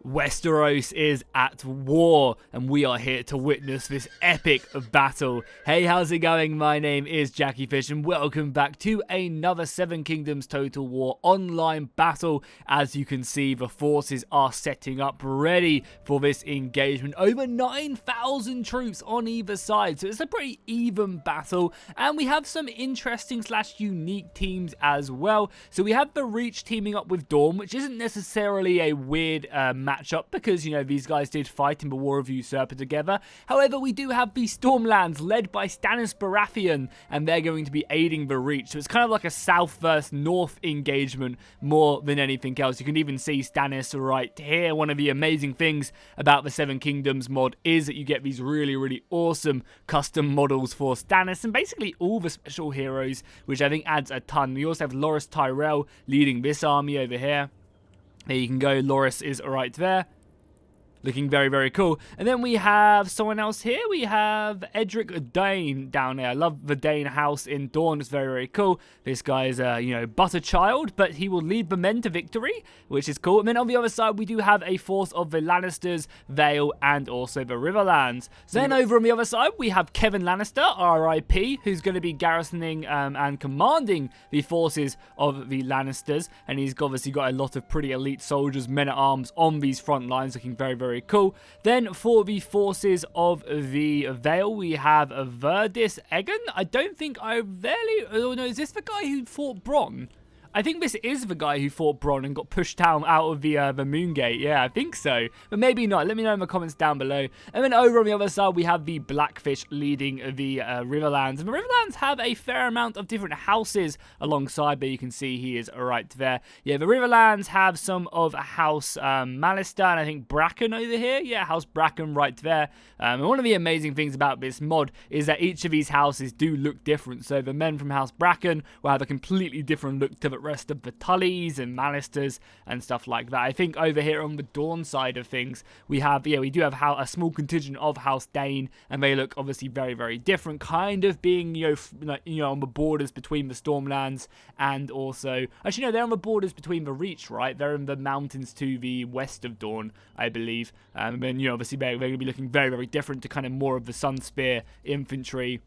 Westeros is at war, and we are here to witness this epic battle. Hey, how's it going? My name is Jackie Fish, and welcome back to another Seven Kingdoms Total War online battle. As you can see, the forces are setting up ready for this engagement. Over 9,000 troops on either side, so it's a pretty even battle, and we have some interesting / unique teams as well. So we have the Reach teaming up with Dorne, which isn't necessarily a weird matchup because, you know, these guys did fight in the War of Usurper together. However, we do have the Stormlands led by Stannis Baratheon, and they're going to be aiding the Reach. So it's kind of like a south versus north engagement more than anything else. You can even see Stannis right here. One of the amazing things about the Seven Kingdoms mod is that you get these really awesome custom models for Stannis and basically all the special heroes, which I think adds a ton. We also have Loras Tyrell leading this army over here. There you can go. Loras is right there. Looking very cool. And then we have someone else here. We have Edric Dane down there. I love the Dane house in Dorne. It's very cool. This guy is a, but a child, but he will lead the men to victory, which is cool. And then on the other side, we do have a force of the Lannisters, Vale, and also the Riverlands. So then over on the other side, we have Kevin Lannister, RIP, who's going to be garrisoning and commanding the forces of the Lannisters. And he's obviously got a lot of pretty elite soldiers, men-at-arms on these front lines, looking very cool. Then for the forces of the Vale, we have Verdis Egan. I don't think oh no, is this the guy who fought Bronn? I think this is the guy who fought Bronn and got pushed down out of the Moongate. Yeah, I think so. But maybe not. Let me know in the comments down below. And then over on the other side, we have the Blackfish leading the Riverlands. And the Riverlands have a fair amount of different houses alongside, but you can see he is right there. Yeah, the Riverlands have some of House Mallister and I think Bracken over here. Yeah, House Bracken right there. And one of the amazing things about this mod is that each of these houses do look different. So the men from House Bracken will have a completely different look to the rest of the Tullys and Mallisters and stuff like that. I think over here on the Dawn side of things, we do have a small contingent of House Dane, and they look obviously very different, kind of being on the borders between the Stormlands and also actually no, they're on the borders between the Reach, right? They're in the mountains to the west of Dawn, I believe. And then obviously they're going to be looking very different to kind of more of the Sunspear infantry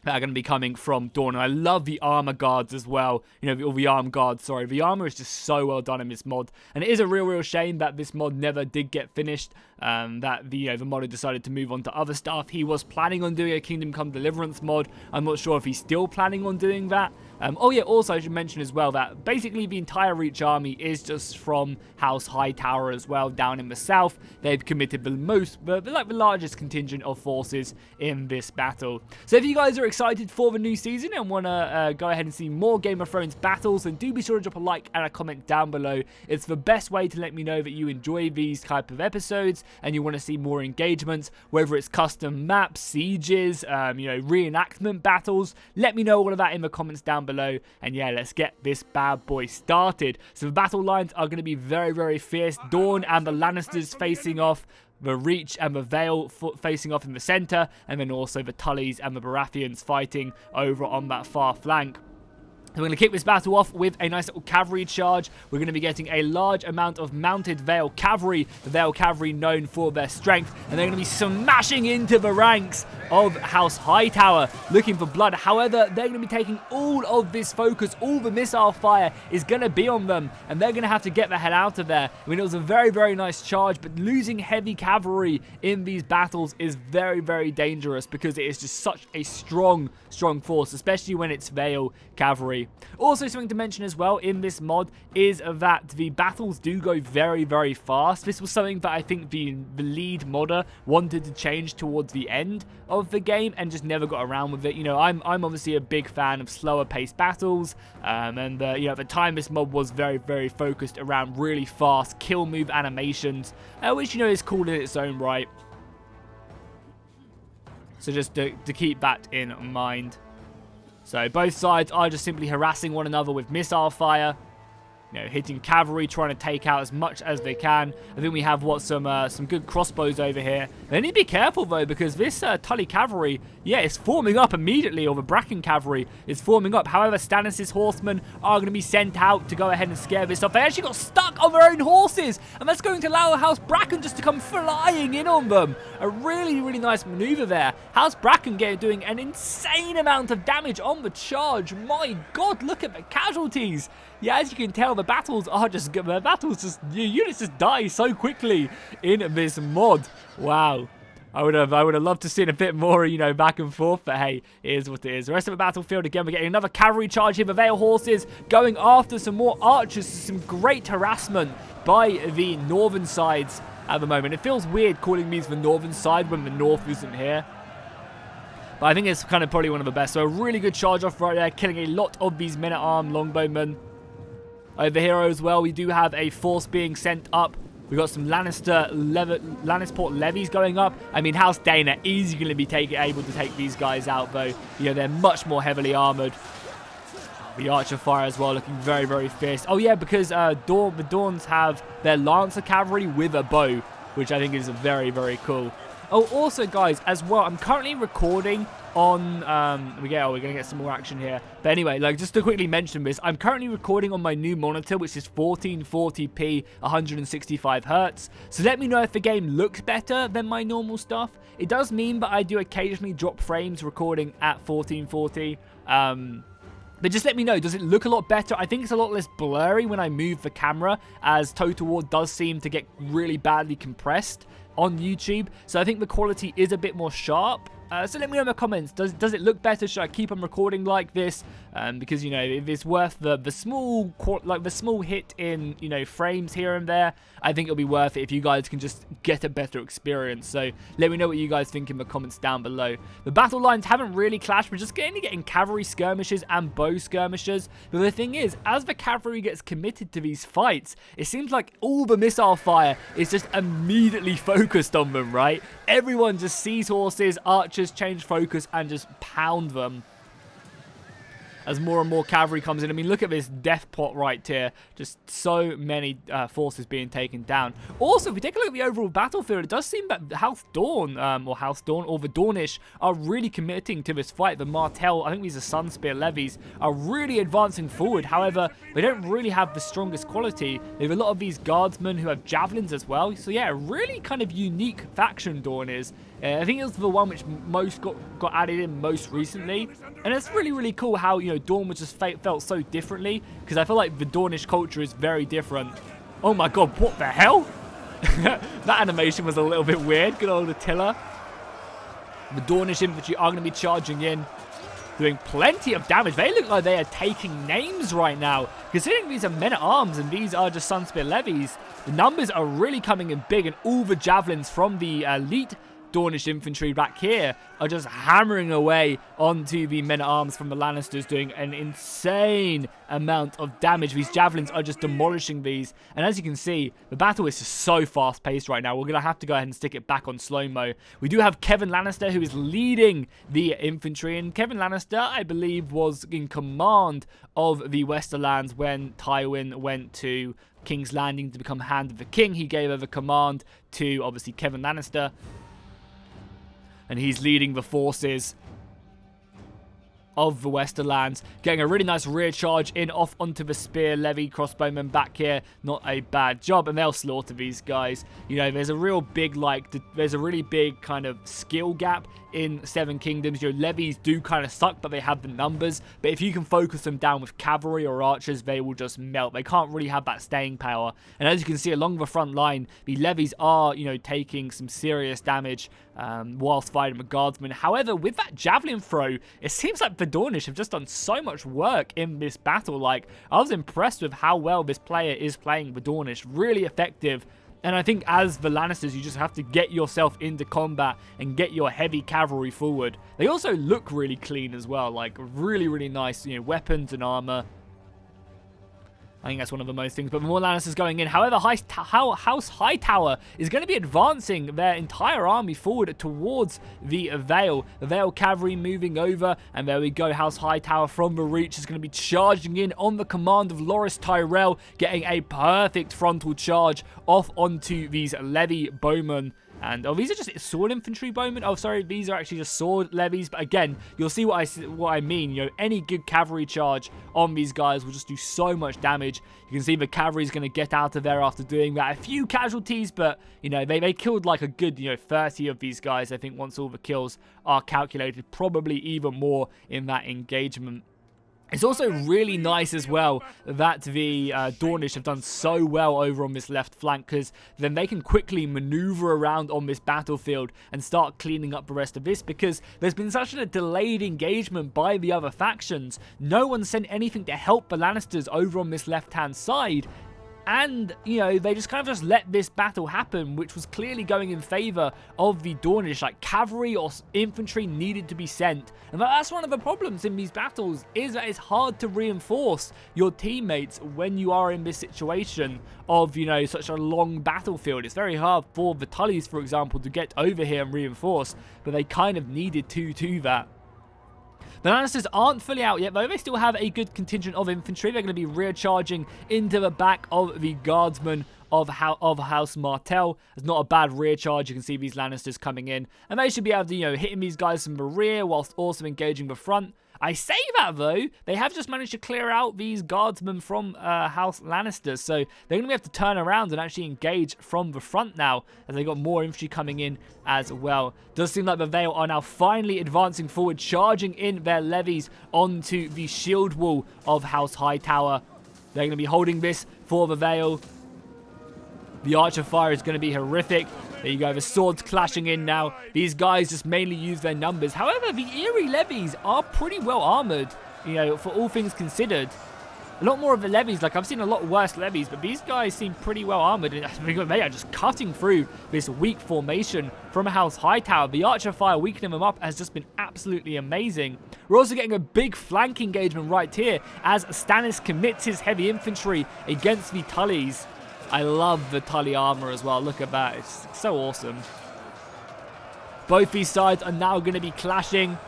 that are going to be coming from Dorne. And I love the armor guards as well. Or the arm guards, sorry. The armor is just so well done in this mod. And it is a real shame that this mod never did get finished. That the modder decided to move on to other stuff. He was planning on doing a Kingdom Come Deliverance mod. I'm not sure if he's still planning on doing that. Also I should mention as well that basically the entire Reach army is just from House Hightower as well, down in the south. They've committed the largest contingent of forces in this battle. So if you guys are excited for the new season and want to go ahead and see more Game of Thrones battles, then do be sure to drop a like and a comment down below. It's the best way to let me know that you enjoy these type of episodes and you want to see more engagements, whether it's custom maps, sieges, reenactment battles. Let me know all of that in the comments down below, and yeah, let's get this bad boy started. So the battle lines are going to be very fierce. Dorne and the Lannisters facing off, the Reach and the Vale facing off in the center, and then also the Tullys and the Baratheons fighting over on that far flank. So we're going to kick this battle off with a nice little cavalry charge. We're going to be getting a large amount of mounted Vale cavalry. The Vale cavalry known for their strength. And they're going to be smashing into the ranks of House Hightower, looking for blood. However, they're going to be taking all of this focus. All the missile fire is going to be on them. And they're going to have to get the hell out of there. I mean, it was a very nice charge. But losing heavy cavalry in these battles is very dangerous, because it is just such a strong force, especially when it's Vale cavalry. Also, something to mention as well in this mod is that the battles do go very fast. This was something that I think the lead modder wanted to change towards the end of the game and just never got around with it. I'm obviously a big fan of slower paced battles, and at the time this mod was very focused around really fast kill move animations, which is cool in its own right. So just to keep that in mind. So both sides are just simply harassing one another with missile fire. you know, hitting cavalry, trying to take out as much as they can. I think we have some good crossbows over here. They need to be careful though, because this Tully cavalry, yeah, is forming up immediately, or the Bracken cavalry is forming up. However, Stannis' horsemen are going to be sent out to go ahead and scare this off. They actually got stuck on their own horses, and that's going to allow House Bracken just to come flying in on them. A really, really nice maneuver there. House Bracken doing an insane amount of damage on the charge. My God, look at the casualties. Yeah, as you can tell, the battles units just die so quickly in this mod. Wow. I would have loved to see a bit more, you know, back and forth, but hey, it is what it is. The rest of the battlefield, again, we're getting another cavalry charge here. The Vale horses going after some more archers. Some great harassment by the northern sides at the moment. It feels weird calling these the northern side when the north isn't here, but I think it's kind of probably one of the best. So a really good charge off right there, killing a lot of these men-at-arms longbowmen. Over here as well, we do have a force being sent up. We've got some Lannisport levies going up. I mean, House Dana easily going to be able to take these guys out, though. You know, they're much more heavily armored. The archer fire as well, looking very, very fierce. Oh, yeah, because the Dorns have their Lancer cavalry with a bow, which I think is very, very cool. Oh, also, guys, as well, I'm currently recording on, we're going to get some more action here. But anyway, like, just to quickly mention this, I'm currently recording on my new monitor, which is 1440p, 165 Hz. So let me know if the game looks better than my normal stuff. It does mean that I do occasionally drop frames recording at 1440. But just let me know, does it look a lot better? I think it's a lot less blurry when I move the camera, as Total War does seem to get really badly compressed on YouTube. So I think the quality is a bit more sharp. So let me know in the comments, does it look better? Should I keep on recording like this? Because, you know, if it's worth the small hit in, you know, frames here and there, I think it'll be worth it if you guys can just get a better experience. So let me know what you guys think in the comments down below. The battle lines haven't really clashed. We're just getting cavalry skirmishes and bow skirmishes. But the thing is, as the cavalry gets committed to these fights, it seems like all the missile fire is just immediately focused on them, right? Everyone just sees horses, archers, change focus, and just pound them as more and more cavalry comes in. I mean, look at this death pot right here. Just so many forces being taken down. Also, if we take a look at the overall battlefield, it does seem that House Dorn, or the Dornish, are really committing to this fight. The Martell, I think these are Sunspear levies, are really advancing forward. However, they don't really have the strongest quality. They have a lot of these guardsmen who have javelins as well. So yeah, a really kind of unique faction Dorn is. I think it was the one which most got added in most recently. And it's really, really cool how, you know, Dorn was just felt so differently, because I feel like the Dornish culture is very different. Oh my God, what the hell? That animation was a little bit weird. Good old Attila. The Dornish infantry are going to be charging in, doing plenty of damage. They look like they are taking names right now. Considering these are men-at-arms and these are just Sunspear levies, the numbers are really coming in big, and all the javelins from the elite Dornish infantry back here are just hammering away onto the men-at-arms from the Lannisters, doing an insane amount of damage. These javelins are just demolishing these, and as you can see, the battle is just so fast-paced right now. We're going to have to go ahead and stick it back on slow-mo. We do have Kevin Lannister, who is leading the infantry, and Kevin Lannister, I believe, was in command of the Westerlands when Tywin went to King's Landing to become Hand of the King. He gave over command to, obviously, Kevin Lannister, and he's leading the forces of the Westerlands, getting a really nice rear charge in off onto the spear levy crossbowmen back here. Not a bad job, and they'll slaughter these guys. You know, there's a real big, there's a really big kind of skill gap in Seven Kingdoms. Your levies do kind of suck, but they have the numbers. But if you can focus them down with cavalry or archers, they will just melt. They can't really have that staying power. And as you can see along the front line, the levies are, you know, taking some serious damage whilst fighting the guardsmen. However, with that javelin throw, it seems like the Dornish have just done so much work in this battle. Like, I was impressed with how well this player is playing the Dornish. Really effective. And I think as the Lannisters, you just have to get yourself into combat and get your heavy cavalry forward. They also look really clean as well, like really, really nice, you know, weapons and armor. I think that's one of the most things. But more Lannisters going in. However, House Hightower is going to be advancing their entire army forward towards the Vale. The Vale cavalry moving over. And there we go. House Hightower from the Reach is going to be charging in on the command of Loras Tyrell, getting a perfect frontal charge off onto these levy bowmen. And, oh, these are just sword infantry bowmen. Oh, sorry, these are actually just sword levies. But again, you'll see what I mean. You know, any good cavalry charge on these guys will just do so much damage. You can see the cavalry is going to get out of there after doing that. A few casualties, but, you know, they killed like a good, 30 of these guys. I think once all the kills are calculated, probably even more in that engagement. It's also really nice as well that the Dornish have done so well over on this left flank, because then they can quickly maneuver around on this battlefield and start cleaning up the rest of this, because there's been such a delayed engagement by the other factions. No one sent anything to help the Lannisters over on this left-hand side. And, they just kind of just let this battle happen, which was clearly going in favor of the Dornish. Like, cavalry or infantry needed to be sent. And that's one of the problems in these battles, is that it's hard to reinforce your teammates when you are in this situation of, such a long battlefield. It's very hard for the Tullys, for example, to get over here and reinforce, but they kind of needed to do that. The Lannisters aren't fully out yet, though. They still have a good contingent of infantry. They're going to be recharging into the back of the guardsmen of House Martell. It's not a bad rear charge. You can see these Lannisters coming in. And they should be able to, hitting these guys from the rear whilst also engaging the front. I say that, though, they have just managed to clear out these guardsmen from House Lannister, so they're going to have to turn around and actually engage from the front now, as they got more infantry coming in as well. Does seem like the Vale are now finally advancing forward, charging in their levies onto the shield wall of House Hightower. They're going to be holding this for the Vale. The archer fire is going to be horrific. There you go, the swords clashing in now. These guys just mainly use their numbers. However, the Eyrie levies are pretty well armored, for all things considered. A lot more of the levies, like I've seen a lot worse levies, but these guys seem pretty well armored. And they are just cutting through this weak formation from House Hightower. The archer fire weakening them up has just been absolutely amazing. We're also getting a big flank engagement right here as Stannis commits his heavy infantry against the Tullys. I love the Tully armor as well. Look at that. It's so awesome. Both these sides are now going to be clashing.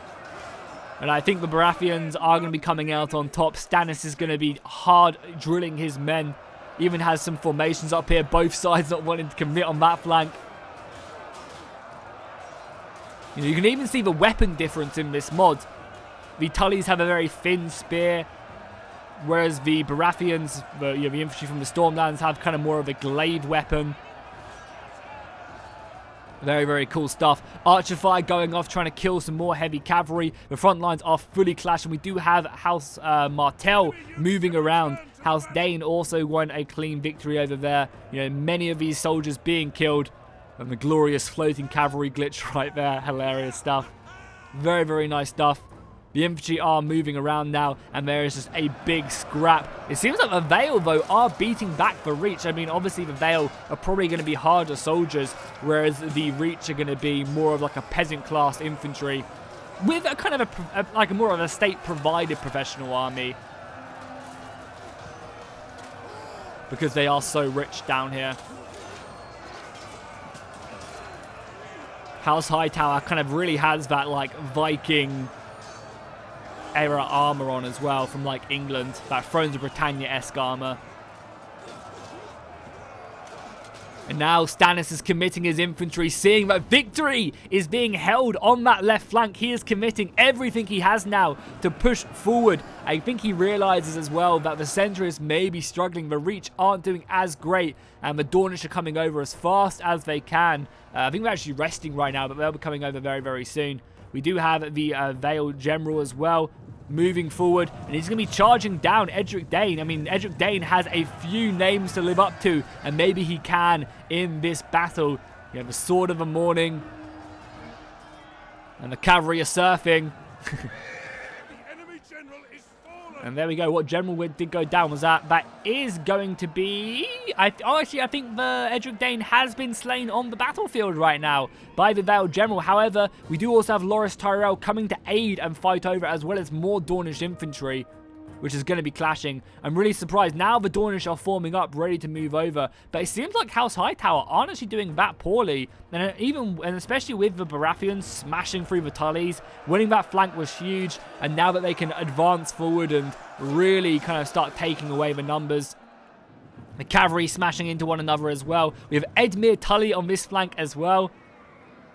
And I think the Baratheons are going to be coming out on top. Stannis is going to be hard drilling his men. Even has some formations up here. Both sides not wanting to commit on that flank. You can even see the weapon difference in this mod. The Tullys have a very thin spear, whereas the Baratheons, the infantry from the Stormlands, have kind of more of a glaive weapon. Very, very cool stuff. Archer fire going off, trying to kill some more heavy cavalry. The front lines are fully clashing. We do have House Martell moving around. House Dane also won a clean victory over there. Many of these soldiers being killed. And the glorious floating cavalry glitch right there. Hilarious stuff. Very, very nice stuff. The infantry are moving around now, and there is just a big scrap. It seems like the Vale, though, are beating back the Reach. I mean, obviously, the Vale are probably going to be harder soldiers, whereas the Reach are going to be more of like a peasant-class infantry with a kind of a more of a state-provided professional army, because they are so rich down here. House Hightower kind of really has that, like, Viking era armor on as well from like England, that Thrones of Britannia-esque armor. And now Stannis is committing his infantry, seeing that victory is being held on that left flank. He is committing everything he has now to push forward. I think he realizes as well that the centrists may be struggling. The Reach aren't doing as great, and the Dornish are coming over as fast as they can. I think they're actually resting right now, but they'll be coming over very, very soon. We do have the Vale General as well, moving forward, and he's going to be charging down Edric Dane. I mean, Edric Dane has a few names to live up to, and maybe he can in this battle. You have the Sword of the Morning, and the cavalry are surfing. And there we go. What general did go down was that. That is going to be... actually, I think the Edric Dane has been slain on the battlefield right now by the Vale General. However, we do also have Loras Tyrell coming to aid and fight over, as well as more Dornish infantry. which is going to be clashing. I'm really surprised. Now the Dornish are forming up, ready to move over. But it seems like House Hightower aren't actually doing that poorly. And especially with the Baratheons smashing through the Tullys, winning that flank was huge. And now that they can advance forward and really kind of start taking away the numbers, the cavalry smashing into one another as well. We have Edmure Tully on this flank as well.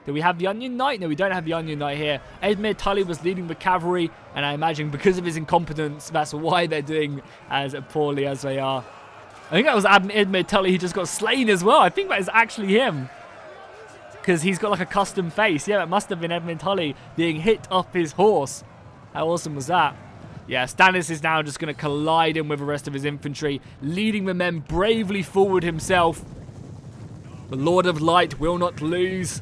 Do we have the Onion Knight? No, we don't have the Onion Knight here. Edmure Tully was leading the cavalry, and I imagine because of his incompetence, that's why they're doing as poorly as they are. I think that was Edmure Tully who just got slain as well. I think that is actually him, because he's got like a custom face. Yeah, it must have been Edmure Tully being hit off his horse. How awesome was that? Yeah, Stannis is now just going to collide in with the rest of his infantry, leading the men bravely forward himself. The Lord of Light will not lose.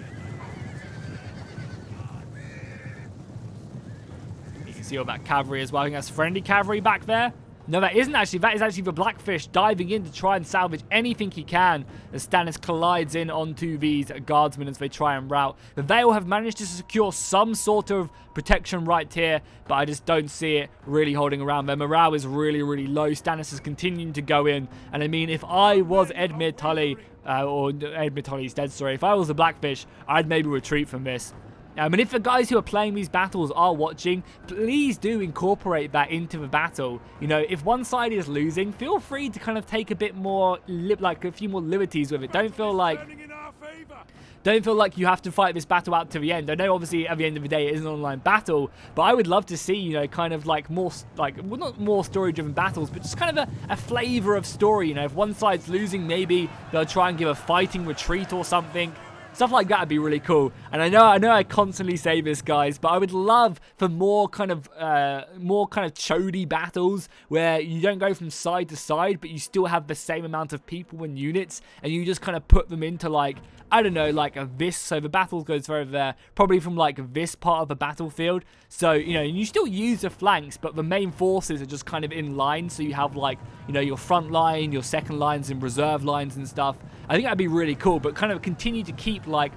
You can see all that cavalry as well. I think that's friendly cavalry back there. No, that isn't actually. That is actually the Blackfish diving in to try and salvage anything he can as Stannis collides in onto these guardsmen as they try and rout. The Vale have managed to secure some sort of protection right here, but I just don't see it really holding around. Their morale is really, really low. Stannis is continuing to go in, and I mean, if I was Edmure Tully, or Edmure Tully's dead, sorry, if I was the Blackfish, I'd maybe retreat from this. And if the guys who are playing these battles are watching, please do incorporate that into the battle. You know, if one side is losing, feel free to kind of take a bit more, like a few more liberties with it. Don't feel like you have to fight this battle out to the end. I know obviously at the end of the day it is an online battle, but I would love to see, you know, kind of like more, well, not more story-driven battles, but just kind of a flavor of story. You know, if one side's losing, maybe they'll try and give a fighting retreat or something. Stuff like that would be really cool. And I know I constantly say this, guys, but I would love for more kind of chody battles where you don't go from side to side, but you still have the same amount of people and units, and you just kind of put them into, like, I don't know, like this. So the battle goes over there, probably from like this part of the battlefield. So, you know, you still use the flanks, but the main forces are just kind of in line. So you have, like, you know, your front line, your second lines, and reserve lines and stuff. I think that'd be really cool, but kind of continue to keep, like,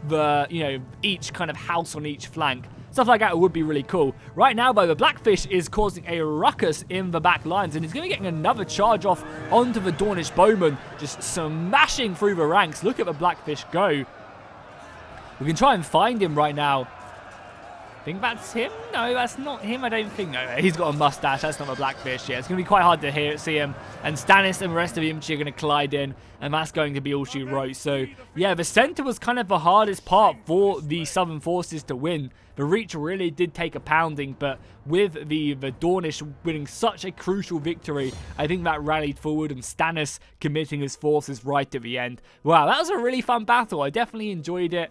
the, you know, each kind of house on each flank. Stuff like that would be really cool. Right now, though, the Blackfish is causing a ruckus in the back lines, and he's going to be getting another charge off onto the Dornish bowmen, just smashing through the ranks. Look at the Blackfish go. We can try and find him right now. Think that's him? No, that's not him. I don't think. No, he's got a mustache. That's not a Blackfish. Yeah, it's going to be quite hard to see him. And Stannis and the rest of the infantry are going to collide in, and that's going to be all she wrote. So, yeah, the center was kind of the hardest part for the Southern forces to win. The Reach really did take a pounding, but with the Dornish winning such a crucial victory, I think that rallied forward, and Stannis committing his forces right at the end. Wow, that was a really fun battle. I definitely enjoyed it.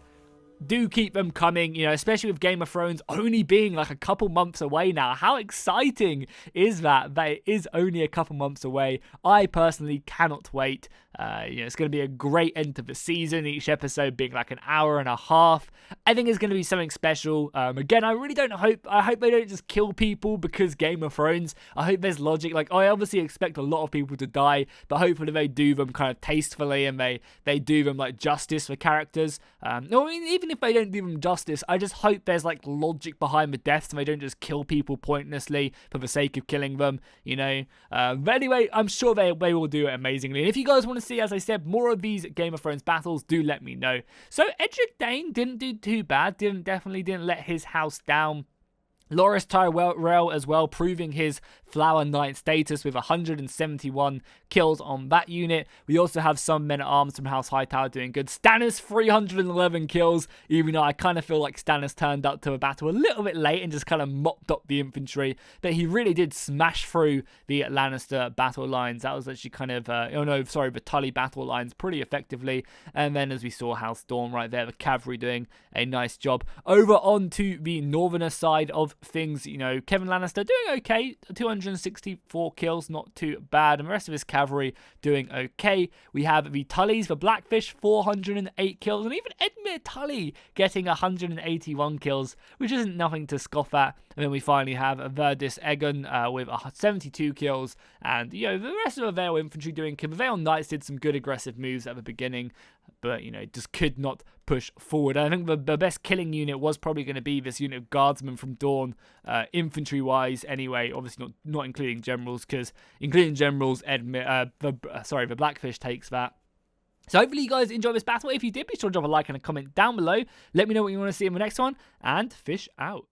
Do keep them coming, you know, especially with Game of Thrones only being like a couple months away now. How exciting is that? That it is only a couple months away. I personally cannot wait. You know, it's going to be a great end to the season, each episode being like an hour and a half. I think it's going to be something special. Again, I really don't hope they don't just kill people because Game of Thrones. I hope there's logic. Like, I obviously expect a lot of people to die, but hopefully they do them kind of tastefully, and they do them like justice for characters. I mean, even if they don't do them justice, I just hope there's like logic behind the deaths, and they don't just kill people pointlessly for the sake of killing them, you know. But anyway, I'm sure they will do it amazingly. And if you guys want to see, as I said, more of these Game of Thrones battles, do let me know. So Edric Dane didn't do too bad, definitely didn't let his house down. Loras Tyrell as well, proving his Flower Knight status with 171 kills on that unit. We also have some men-at-arms from House Hightower doing good. Stannis, 311 kills, even though I kind of feel like Stannis turned up to a battle a little bit late and just kind of mopped up the infantry. But he really did smash through the Lannister battle lines. That was actually kind of, the Tully battle lines pretty effectively. And then as we saw, House Storm right there, the cavalry doing a nice job. Over onto the northerner side of things, you know, Kevin Lannister doing okay, 264 kills, not too bad, and the rest of his cavalry doing okay. We have the Tullys, the Blackfish, 408 kills, and even Edmure Tully getting 181 kills, which isn't nothing to scoff at. And then we finally have Verdis Egon with 72 kills. And, you know, the rest of the Vale infantry doing kills. The Vale Knights did some good aggressive moves at the beginning, but, you know, just could not push forward. I think the best killing unit was probably going to be this unit of guardsmen from Dorne, infantry-wise anyway, obviously not including generals, because including generals, the Blackfish takes that. So hopefully you guys enjoyed this battle. If you did, be sure to drop a like and a comment down below. Let me know what you want to see in the next one, and fish out.